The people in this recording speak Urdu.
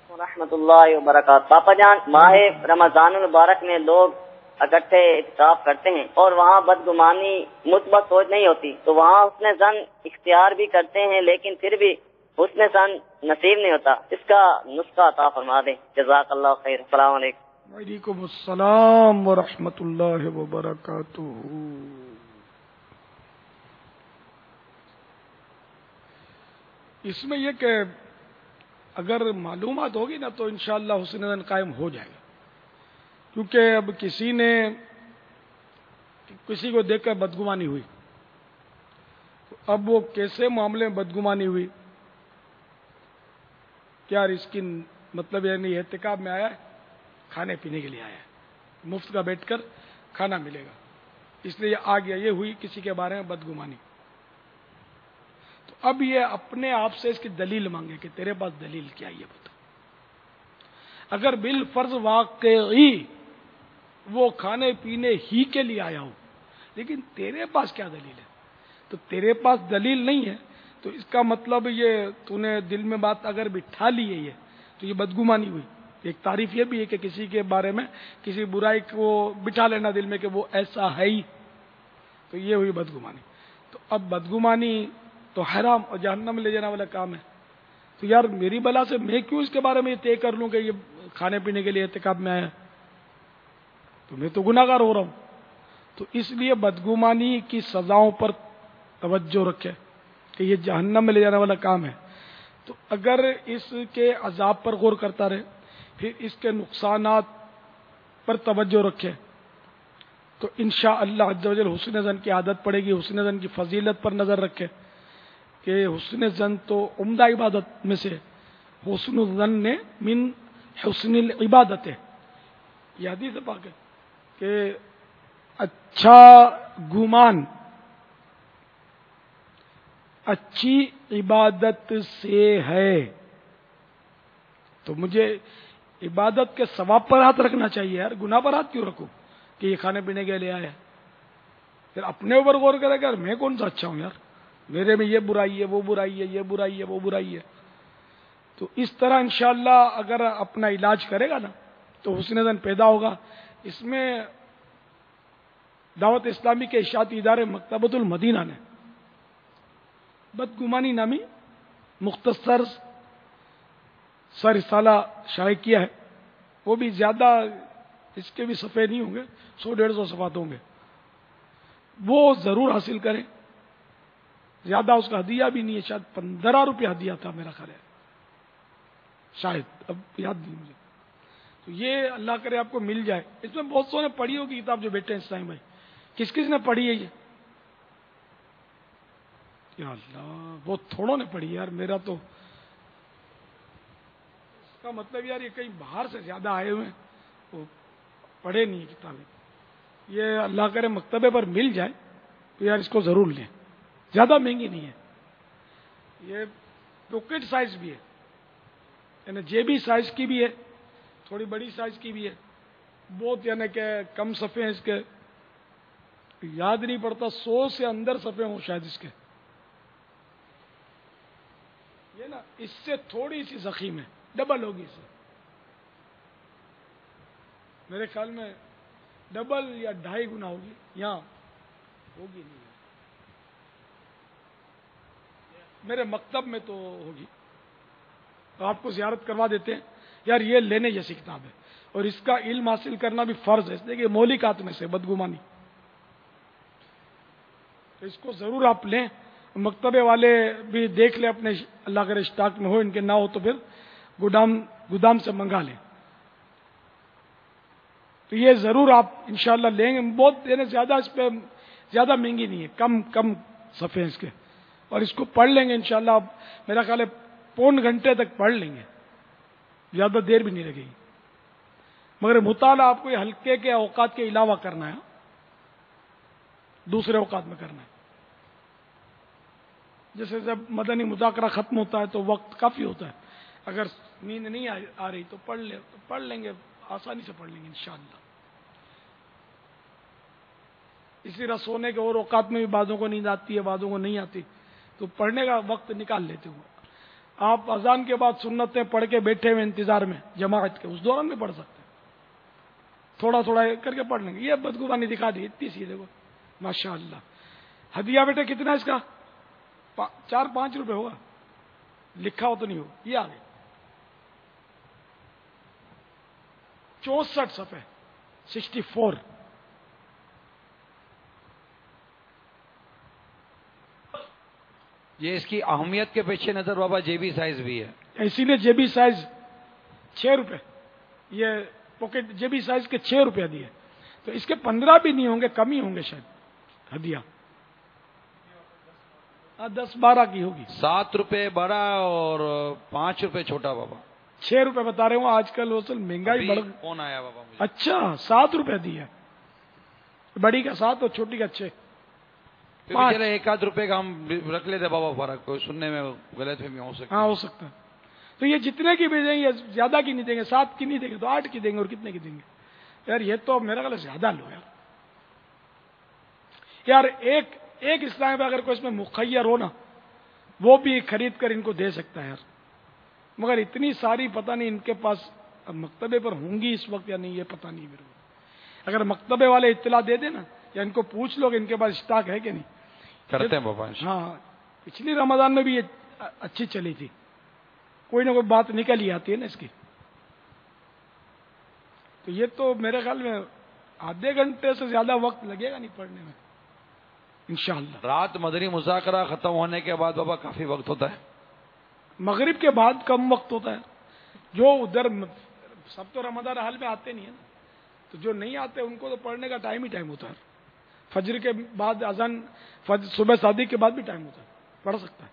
ورحمۃ اللہ وبرکاتہ۔ پاپا جان، ماہ رمضان المبارک میں لوگ اکٹھے اعتکاف کرتے ہیں اور وہاں بدگمانی مثبت سوچ نہیں ہوتی، تو وہاں حسن ظن اختیار بھی کرتے ہیں لیکن پھر بھی حسن ظن نصیب نہیں ہوتا، اس کا نسخہ عطا فرما دیں، جزاک اللہ خیر۔ السلام علیکم۔ وعلیکم السلام ورحمۃ اللہ وبرکاتہ۔ اس میں یہ کہ اگر معلومات ہوگی نا تو انشاءاللہ حسن ظن قائم ہو جائے گا، کیونکہ اب کسی کو دیکھ کر بدگمانی ہوئی، تو اب وہ کیسے معاملے میں بدگمانی ہوئی، کیا اس کی مطلب یعنی احتکاب میں آیا ہے، کھانے پینے کے لیے آیا ہے، مفت کا بیٹھ کر کھانا ملے گا، اس لیے آ گیا، یہ ہوئی کسی کے بارے میں بدگمانی۔ تو اب یہ اپنے آپ سے اس کی دلیل مانگے کہ تیرے پاس دلیل کیا، یہ بتا۔ اگر بالفرض واقعی وہ کھانے پینے ہی کے لیے آیا ہو، لیکن تیرے پاس کیا دلیل ہے؟ تو تیرے پاس دلیل نہیں ہے تو اس کا مطلب یہ تو نے دل میں بات اگر بٹھا لی ہے، یہ تو یہ بدگمانی ہوئی۔ ایک تعریف یہ بھی ہے کہ کسی کے بارے میں کسی برائی کو بٹھا لینا دل میں کہ وہ ایسا ہے ہی، تو یہ ہوئی بدگمانی۔ تو اب بدگمانی تو حرام اور جہنم میں لے جانے والا کام ہے، تو یار میری بلا سے میں کیوں اس کے بارے میں یہ طے کر لوں کہ یہ کھانے پینے کے لیے اعتکاف میں آیا، تو میں تو گناہ گار ہو رہا ہوں۔ تو اس لیے بدگمانی کی سزاؤں پر توجہ رکھے کہ یہ جہنم میں لے جانے والا کام ہے، تو اگر اس کے عذاب پر غور کرتا رہے، پھر اس کے نقصانات پر توجہ رکھے، تو انشاءاللہ عز و جل حسن ظن کی عادت پڑے گی، حسن ظن کی فضیلت پر نظر رکھے کہ حسن ظن تو عمدہ عبادت میں سے، حسن الظن من حسن العبادت ہے، یہ حدیث پاک ہے کہ اچھا گمان اچھی عبادت سے ہے، تو مجھے عبادت کے ثواب پر ہاتھ رکھنا چاہیے یار، گناہ پر ہاتھ کیوں رکھوں کہ یہ کھانے پینے کے لیے آیا ہے؟ پھر اپنے اوپر غور کرے گا میں کون سا اچھا ہوں یار، میرے میں یہ برائی ہے، وہ برائی ہے، یہ برائی ہے، وہ برائی ہے۔ تو اس طرح انشاءاللہ اگر اپنا علاج کرے گا نا تو حسن ظن پیدا ہوگا۔ اس میں دعوت اسلامی کے اشاعتی ادارے مکتبۃ المدینہ نے بدگمانی نامی مختصر سا رسالہ شائع کیا ہے، وہ بھی زیادہ اس کے بھی صفحے نہیں ہوں گے، 100-150 صفحات ہوں گے، وہ ضرور حاصل کریں۔ زیادہ اس کا ہدیہ بھی نہیں ہے، شاید 15 روپے ہدیہ تھا میرا خیال ہے، شاید اب یاد نہیں مجھے۔ تو یہ اللہ کرے آپ کو مل جائے۔ اس میں بہت سو نے پڑھی ہوگی کتاب جو بیٹھے ہیں اس ٹائم بھائی، کس کس نے پڑھی ہے یہ؟ یا اللہ بہت تھوڑوں نے پڑھی یار، میرا تو اس کا مطلب یار یہ کہیں باہر سے زیادہ آئے ہوئے ہیں، وہ پڑھے نہیں ہیں کتابیں۔ یہ اللہ کرے مکتبے پر مل جائے تو یار اس کو ضرور لیں، زیادہ مہنگی نہیں ہے، یہ پاکٹ سائز بھی ہے، یعنی جیبی سائز کی بھی ہے، تھوڑی بڑی سائز کی بھی ہے، بہت یعنی کہ کم صفحے ہیں اس کے، یاد نہیں پڑتا 100 سے اندر صفحے ہوں شاید اس کے۔ یہ نا اس سے تھوڑی سی ضخیم ہے، ڈبل ہوگی اس سے، میرے خیال میں ڈبل یا 2.5 گنا ہوگی، یہاں ہوگی نہیں، میرے مکتب میں تو ہوگی، تو آپ کو زیارت کروا دیتے ہیں یار، یہ لینے جیسی کتاب ہے، اور اس کا علم حاصل کرنا بھی فرض ہے، اس لیے کہ مولکات میں سے بدگمانی، تو اس کو ضرور آپ لیں، مکتبے والے بھی دیکھ لیں اپنے، اللہ کے اسٹاک میں ہو، ان کے نہ ہو تو پھر گودام سے منگا لیں، تو یہ ضرور آپ انشاءاللہ لیں گے، بہت یعنی زیادہ اس پہ زیادہ مہنگی نہیں ہے، کم صفحے ہیں اس کے، اور اس کو پڑھ لیں گے انشاءاللہ آپ میرا خیال ہے 1.25 گھنٹے تک پڑھ لیں گے، زیادہ دیر بھی نہیں لگے گی، مگر مطالعہ آپ کو یہ ہلکے کے اوقات کے علاوہ کرنا ہے، دوسرے اوقات میں کرنا ہے، جیسے جب مدنی مذاکرہ ختم ہوتا ہے تو وقت کافی ہوتا ہے، اگر نیند نہیں آ رہی تو پڑھ لیں گے، آسانی سے پڑھ لیں گے انشاءاللہ۔ اسی طرح سونے کے اور اوقات میں بھی بعضوں کو نیند آتی ہے، بعضوں کو نہیں آتی، تو پڑھنے کا وقت نکال لیتے ہوں، آپ اذان کے بعد سنتیں پڑھ کے بیٹھے ہوئے انتظار میں جماعت کے، اس دوران میں پڑھ سکتے ہیں، تھوڑا تھوڑا کر کے پڑھ لیں گے۔ یہ بدگمانی دکھا دی اتنی سی، دیکھو ماشاء اللہ۔ ہدیہ بیٹے کتنا ہے اس کا؟ 4-5 روپے ہوگا، لکھا ہو تو نہیں ہو، یہ آگے 64 صفحے 64۔ یہ اس کی اہمیت کے پیچھے نظر بابا جیبی سائز بھی ہے، اسی لیے جیبی سائز 6 روپے، یہ پاکٹ جیبی سائز کے 6 روپے دیے، تو اس کے 15 بھی نہیں ہوں گے، کم ہی ہوں گے شاید ہدیہ، 10-12 کی ہوگی۔ 7 روپے بڑا اور 5 روپے چھوٹا بابا۔ 6 روپے بتا رہے ہوں، آج کل اصل مہنگائی بڑھ۔ کون آیا بابا مجھے؟ اچھا 7 روپے دیے، بڑی کا 7 اور چھوٹی کا 6۔ چلے 1-8 روپے کا ہم رکھ لیتے بابا، فرق کوئی سننے میں غلط فہمی ہو سکتی ہے۔ ہاں ہو سکتا ہے، تو یہ جتنے کی بھی دیں گے، زیادہ کی نہیں دیں گے، 7 کی نہیں دیں گے تو 8 کی دیں گے، اور کتنے کی دیں گے یار؟ یہ تو میرا خیال زیادہ لو یار ایک اسلام اگر کوئی اس میں مخیر ہو نا، وہ بھی خرید کر ان کو دے سکتا ہے یار، مگر اتنی ساری پتہ نہیں ان کے پاس مکتبے پر ہوں گی اس وقت یا نہیں، یہ پتہ نہیں میرے کو۔ اگر مکتبے والے اطلاع دے دیں نا، یا ان کو پوچھ لو کہ ان کے پاس اسٹاک ہے کہ نہیں، کرتے ہیں بابا۔ ہاں پچھلی رمضان میں بھی یہ اچھی چلی تھی، کوئی نہ کوئی بات نکل ہی آتی ہے نا اس کی۔ تو یہ تو میرے خیال میں آدھے گھنٹے سے زیادہ وقت لگے گا نہیں پڑھنے میں انشاءاللہ۔ رات مدنی مذاکرہ ختم ہونے کے بعد بابا کافی وقت ہوتا ہے؟ مغرب کے بعد کم وقت ہوتا ہے، جو ادھر سب تو رمضان حال میں آتے نہیں ہیں نا، تو جو نہیں آتے ان کو تو پڑھنے کا ٹائم ہی ٹائم ہوتا ہے۔ فجر کے بعد اذان، صبح صادق کے بعد بھی ٹائم ہوتا ہے، پڑھ سکتا ہے۔